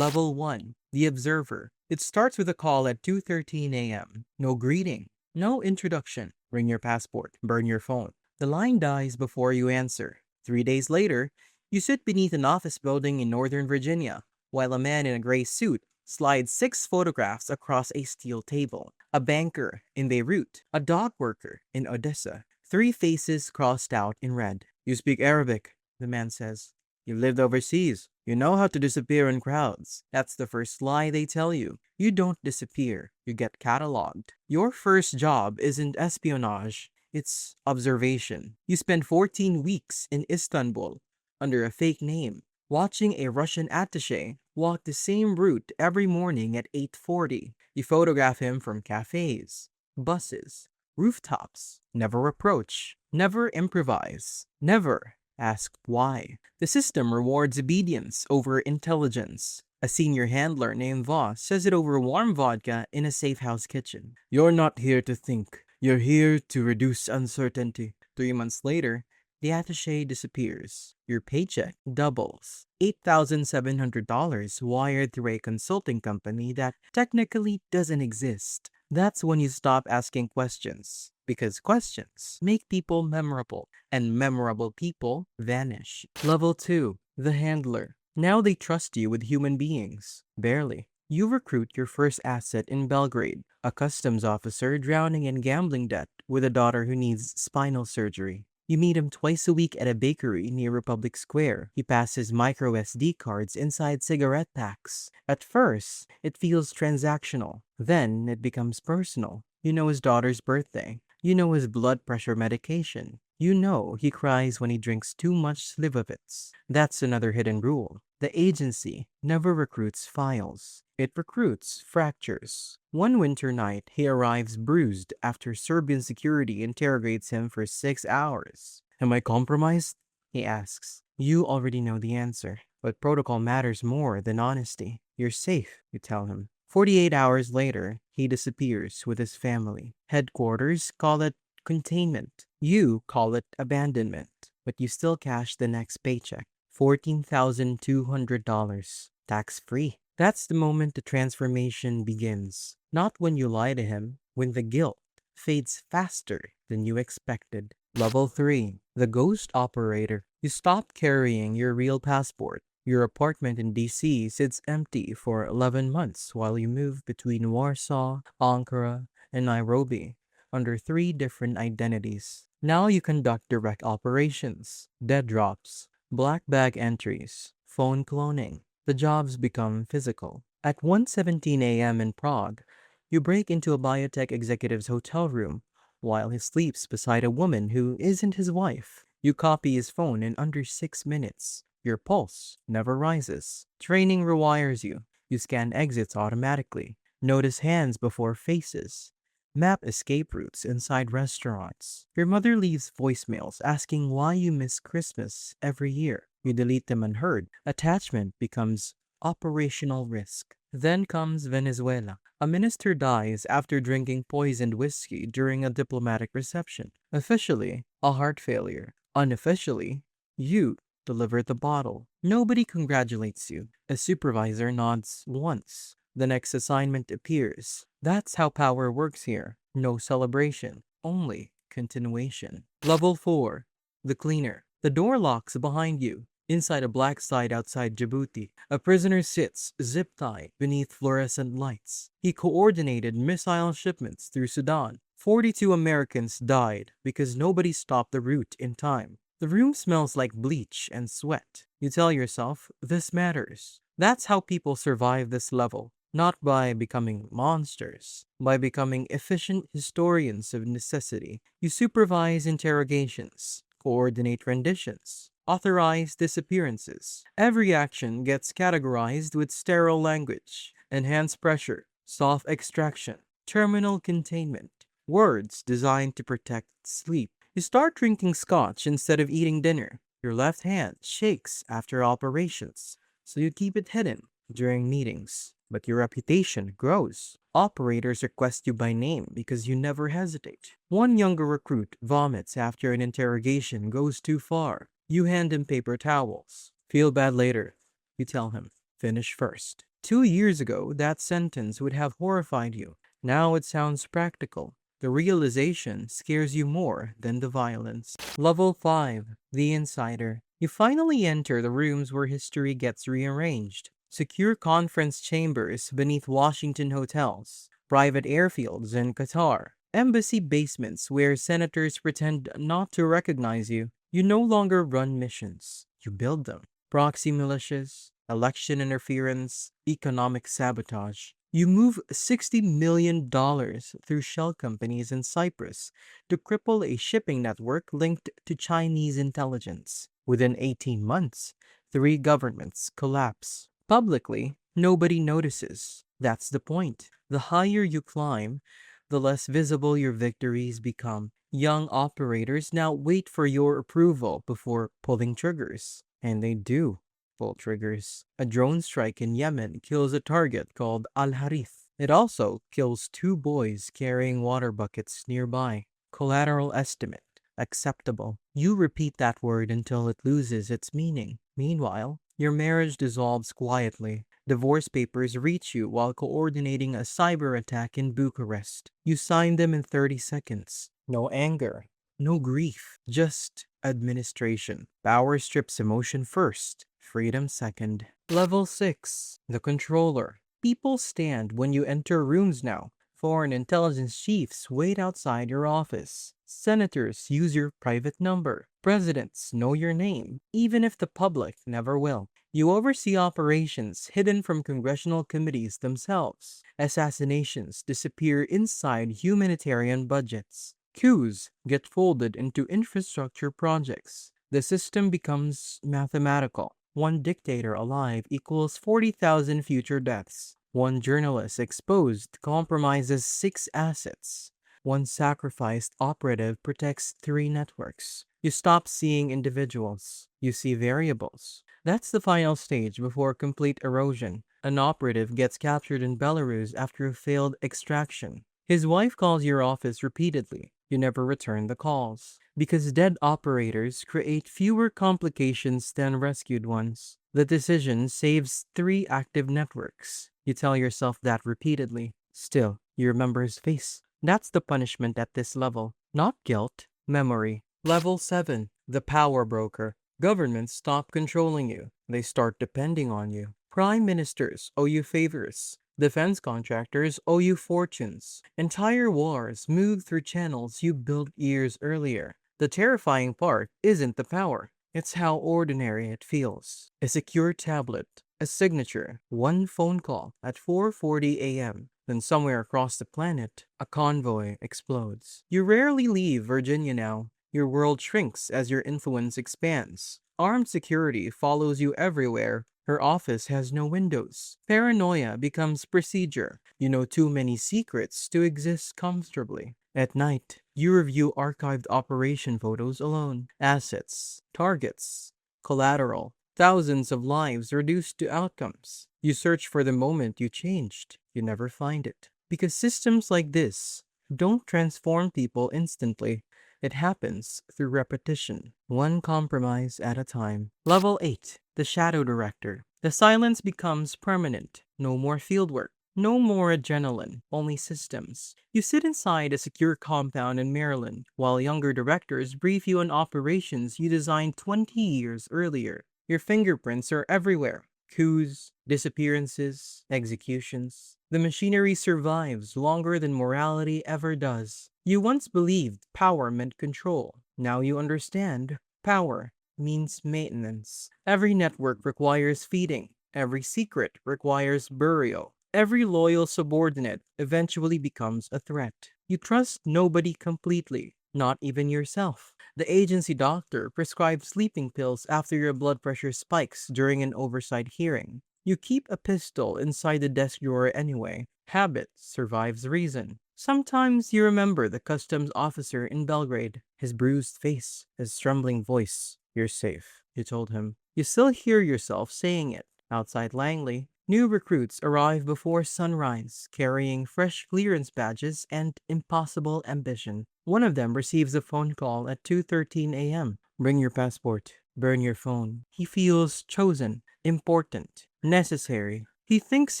Level 1. The Observer. It starts with a call at 2:13 a.m. No greeting. No introduction. Bring your passport. Burn your phone. The line dies before you answer. 3 days later, you sit beneath an office building in Northern Virginia, while a man in a gray suit slides 6 photographs across a steel table. A banker in Beirut. A dog worker in Odessa. 3 faces crossed out in red. You speak Arabic, the man says. You lived overseas. You know how to disappear in crowds. That's the first lie they tell you. You don't disappear. You get cataloged. Your first job isn't espionage. It's observation. You spend 14 weeks in Istanbul under a fake name, watching a Russian attaché walk the same route every morning at 8:40. You photograph him from cafes, buses, rooftops. Never approach. Never improvise. Never ask why. The system rewards obedience over intelligence. A senior handler named Voss says it over warm vodka in a safe house kitchen. You're not here to think. You're here to reduce uncertainty. 3 months later, the attaché disappears. Your paycheck doubles. $8,700 wired through a consulting company that technically doesn't exist. That's when you stop asking questions. Because questions make people memorable, and memorable people vanish. Level 2. The Handler. Now they trust you with human beings. Barely. You recruit your first asset in Belgrade, a customs officer drowning in gambling debt with a daughter who needs spinal surgery. You meet him twice a week at a bakery near Republic Square. He passes micro SD cards inside cigarette packs. At first, it feels transactional. Then it becomes personal. You know his daughter's birthday. You know his blood pressure medication. You know he cries when he drinks too much Slivovitz. That's another hidden rule. The agency never recruits files. It recruits fractures. One winter night, he arrives bruised after Serbian security interrogates him for 6 hours. Am I compromised? He asks. You already know the answer, but protocol matters more than honesty. You're safe, you tell him. 48 hours later, he disappears with his family. Headquarters call it containment. You call it abandonment, but you still cash the next paycheck. $14,200, tax-free. That's the moment the transformation begins. Not when you lie to him, when the guilt fades faster than you expected. Level 3. The Ghost Operator. You stop carrying your real passport. Your apartment in DC sits empty for 11 months while you move between Warsaw, Ankara, and Nairobi under 3 different identities. Now you conduct direct operations, dead drops, black bag entries, phone cloning. The jobs become physical. At 1:17 a.m. in Prague, you break into a biotech executive's hotel room while he sleeps beside a woman who isn't his wife. You copy his phone in under 6 minutes. Your pulse never rises. Training rewires you. You scan exits automatically. Notice hands before faces. Map escape routes inside restaurants. Your mother leaves voicemails asking why you miss Christmas every year. You delete them unheard. Attachment becomes operational risk. Then comes Venezuela. A minister dies after drinking poisoned whiskey during a diplomatic reception. Officially, a heart failure. Unofficially, you deliver the bottle. Nobody congratulates you. A supervisor nods once. The next assignment appears. That's how power works here. No celebration, only continuation. Level 4. The Cleaner. The door locks behind you. Inside a black site outside Djibouti, a prisoner sits, zip-tied, beneath fluorescent lights. He coordinated missile shipments through Sudan. 42 Americans died because nobody stopped the route in time. The room smells like bleach and sweat. You tell yourself, this matters. That's how people survive this level. Not by becoming monsters, by becoming efficient historians of necessity. You supervise interrogations, coordinate renditions, authorize disappearances. Every action gets categorized with sterile language, enhanced pressure, soft extraction, terminal containment, words designed to protect sleep. You start drinking scotch instead of eating dinner. Your left hand shakes after operations, so you keep it hidden during meetings. But your reputation grows. Operators request you by name because you never hesitate. One younger recruit vomits after an interrogation goes too far. You hand him paper towels. Feel bad later. You tell him, finish first. 2 years ago, that sentence would have horrified you. Now it sounds practical. The realization scares you more than the violence. Level 5. The Insider. You finally enter the rooms where history gets rearranged. Secure conference chambers beneath Washington hotels, private airfields in Qatar, embassy basements where senators pretend not to recognize you. You no longer run missions, you build them. Proxy militias, election interference, economic sabotage. You move $60 million through shell companies in Cyprus to cripple a shipping network linked to Chinese intelligence. Within 18 months, 3 governments collapse. Publicly, nobody notices. That's the point. The higher you climb, the less visible your victories become. Young operators now wait for your approval before pulling triggers. And they do pull triggers. A drone strike in Yemen kills a target called Al Harith. It also kills 2 boys carrying water buckets nearby. Collateral estimate. Acceptable. You repeat that word until it loses its meaning. Meanwhile, your marriage dissolves quietly. Divorce papers reach you while coordinating a cyber attack in Bucharest. You sign them in 30 seconds. No anger, no grief, just administration. Power strips emotion first, freedom second. Level 6. The Controller. People stand when you enter rooms now. Foreign intelligence chiefs wait outside your office. Senators use your private number. Presidents know your name, even if the public never will. You oversee operations hidden from congressional committees themselves. Assassinations disappear inside humanitarian budgets. Coups get folded into infrastructure projects. The system becomes mathematical. One dictator alive equals 40,000 future deaths. One journalist exposed compromises 6 assets. One sacrificed operative protects 3 networks. You stop seeing individuals. You see variables. That's the final stage before complete erosion. An operative gets captured in Belarus after a failed extraction. His wife calls your office repeatedly. You never return the calls. Because dead operators create fewer complications than rescued ones. The decision saves 3 active networks. You tell yourself that repeatedly. Still, you remember his face. That's the punishment at this level. Not guilt, memory. Level 7. The Power Broker. Governments stop controlling you. They start depending on you. Prime ministers owe you favors. Defense contractors owe you fortunes. Entire wars move through channels you built years earlier. The terrifying part isn't the power. It's how ordinary it feels. A secure tablet, a signature, one phone call at 4:40 a.m. Then somewhere across the planet, a convoy explodes. You rarely leave Virginia now. Your world shrinks as your influence expands. Armed security follows you everywhere. Her office has no windows. Paranoia becomes procedure. You know too many secrets to exist comfortably. At night, you review archived operation photos alone. Assets, targets, collateral, thousands of lives reduced to outcomes. You search for the moment you changed. You never find it. Because systems like this don't transform people instantly. It happens through repetition, one compromise at a time. Level 8. The Shadow Director. The silence becomes permanent. No more fieldwork. No more adrenaline, only systems. You sit inside a secure compound in Maryland, while younger directors brief you on operations you designed 20 years earlier. Your fingerprints are everywhere. Coups, disappearances, executions. The machinery survives longer than morality ever does. You once believed power meant control. Now you understand power means maintenance. Every network requires feeding. Every secret requires burial. Every loyal subordinate eventually becomes a threat. You trust nobody completely, not even yourself. The agency doctor prescribes sleeping pills after your blood pressure spikes during an oversight hearing. You keep a pistol inside the desk drawer anyway. Habit survives reason. Sometimes you remember the customs officer in Belgrade, his bruised face, his trembling voice. You're safe, you told him. You still hear yourself saying it. Outside Langley, new recruits arrive before sunrise, carrying fresh clearance badges and impossible ambition. One of them receives a phone call at 2:13 a.m. Bring your passport. Burn your phone. He feels chosen, important, necessary. He thinks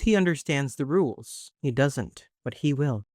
he understands the rules. He doesn't, but he will.